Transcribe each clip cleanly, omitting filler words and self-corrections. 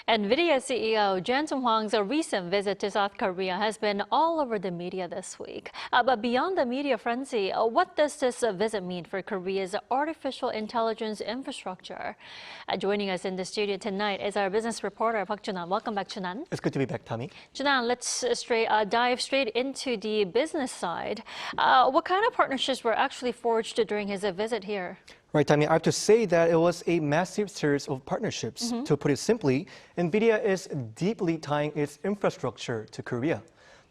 Nvidia CEO Jensen Huang's recent visit to South Korea has been all over the media this week. But beyond the media frenzy, what does this visit mean for Korea's artificial intelligence infrastructure? Joining us in the studio tonight is our business reporter, Park Junan. Welcome back, Junan. It's good to be back, Tommy. Junan, let's dive straight into the business side. What kind of partnerships were actually forged during his visit here? Right, Tommy, I have to say that it was a massive series of partnerships. To put it simply, Nvidia is deeply tying its infrastructure to Korea.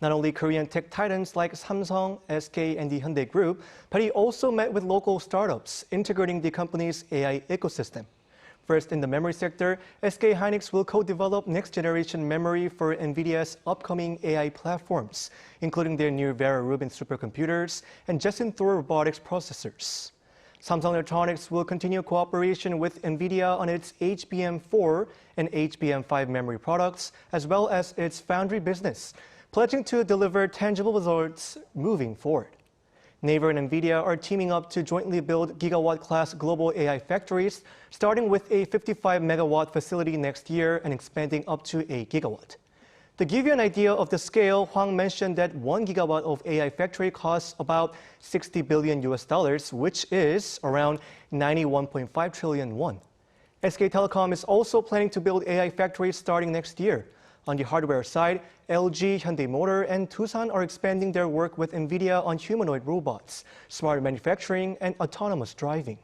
Not only Korean tech titans like Samsung, SK, and the Hyundai Group, but he also met with local startups, integrating the company's AI ecosystem. First, in the memory sector, SK Hynix will co-develop next-generation memory for Nvidia's upcoming AI platforms, including their new Vera Rubin supercomputers and Jensen Thor robotics processors. Samsung Electronics will continue cooperation with Nvidia on its HBM4 and HBM5 memory products, as well as its foundry business, pledging to deliver tangible results moving forward. Naver and Nvidia are teaming up to jointly build gigawatt-class global AI factories, starting with a 55-megawatt facility next year and expanding up to a gigawatt. To give you an idea of the scale, Huang mentioned that 1 gigawatt of AI factory costs about $60 billion, which is around 91.5 trillion won. SK Telecom is also planning to build AI factories starting next year. On the hardware side, LG, Hyundai Motor, and Tucson are expanding their work with Nvidia on humanoid robots, smart manufacturing, and autonomous driving.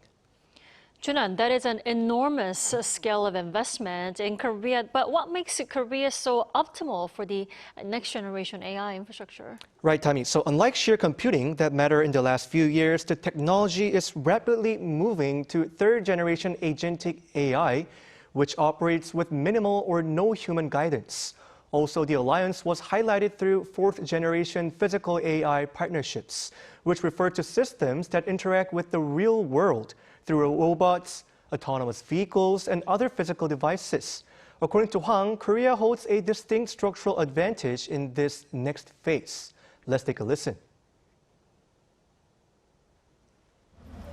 Junan, that is an enormous scale of investment in Korea, but what makes Korea so optimal for the next generation AI infrastructure? Right, Tommy. So unlike sheer computing that mattered in the last few years, the technology is rapidly moving to third-generation agentic AI, which operates with minimal or no human guidance. Also, the alliance was highlighted through fourth-generation physical AI partnerships, which refer to systems that interact with the real world through robots, autonomous vehicles, and other physical devices. According to Huang, Korea holds a distinct structural advantage in this next phase. Let's take a listen.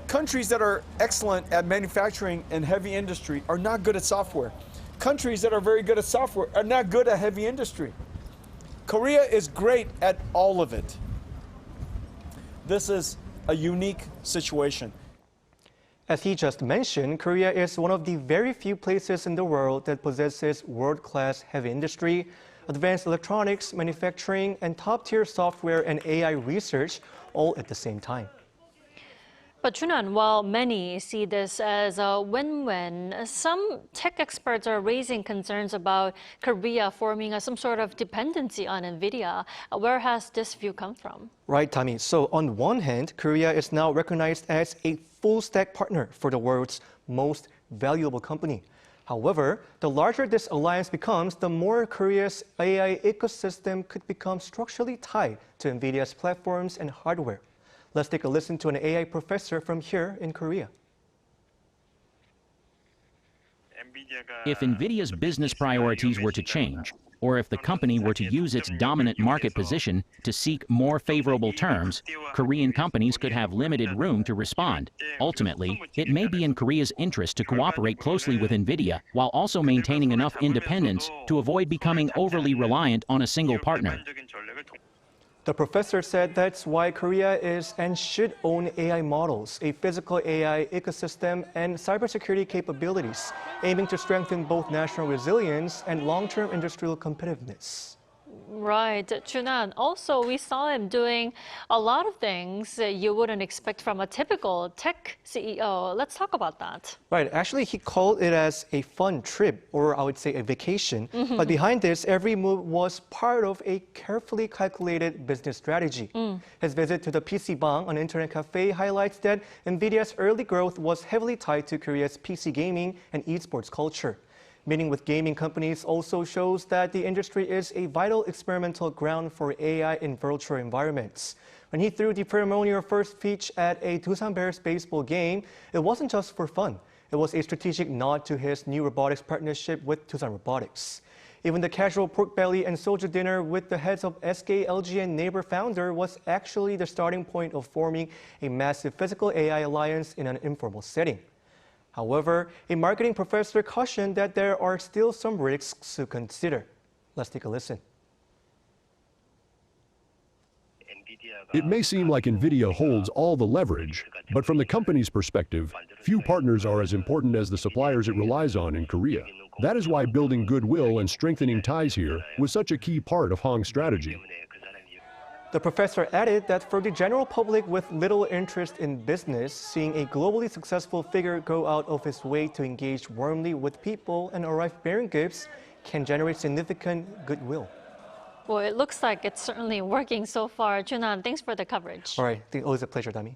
Countries that are excellent at manufacturing and heavy industry are not good at software. Countries that are very good at software are not good at heavy industry. Korea is great at all of it. This is a unique situation. As he just mentioned, Korea is one of the very few places in the world that possesses world-class heavy industry, advanced electronics, manufacturing, and top-tier software and AI research all at the same time. But Junan, while many see this as a win-win, some tech experts are raising concerns about Korea forming some sort of dependency on Nvidia. Where has this view come from? Right, Tommy. So on one hand, Korea is now recognized as a full-stack partner for the world's most valuable company. However, the larger this alliance becomes, the more Korea's AI ecosystem could become structurally tied to Nvidia's platforms and hardware. Let's take a listen to an AI professor from here in Korea. If Nvidia's business priorities were to change, or if the company were to use its dominant market position to seek more favorable terms, Korean companies could have limited room to respond. Ultimately, it may be in Korea's interest to cooperate closely with Nvidia while also maintaining enough independence to avoid becoming overly reliant on a single partner. The professor said that's why Korea is and should own AI models, a physical AI ecosystem, and cybersecurity capabilities, aiming to strengthen both national resilience and long-term industrial competitiveness. Right, Junan. Also, we saw him doing a lot of things you wouldn't expect from a typical tech CEO. Let's talk about that. Right. Actually, he called it as a fun trip, or I would say a vacation. But behind this, every move was part of a carefully calculated business strategy. His visit to the PC Bang, an internet cafe, highlights that Nvidia's early growth was heavily tied to Korea's PC gaming and esports culture. Meeting with gaming companies also shows that the industry is a vital experimental ground for AI in virtual environments. When he threw the ceremonial first pitch at a Tucson Bears baseball game, it wasn't just for fun. It was a strategic nod to his new robotics partnership with Tucson Robotics. Even the casual pork belly and soju dinner with the heads of SK, LG, and Naver founder was actually the starting point of forming a massive physical AI alliance in an informal setting. However, a marketing professor cautioned that there are still some risks to consider. Let's take a listen. It may seem like Nvidia holds all the leverage, but from the company's perspective, few partners are as important as the suppliers it relies on in Korea. That is why building goodwill and strengthening ties here was such a key part of Huang's strategy. The professor added that for the general public with little interest in business, seeing a globally successful figure go out of his way to engage warmly with people and arrive bearing gifts can generate significant goodwill. Well, it looks like it's certainly working so far. Junan, thanks for the coverage. All right, always a pleasure, Dami.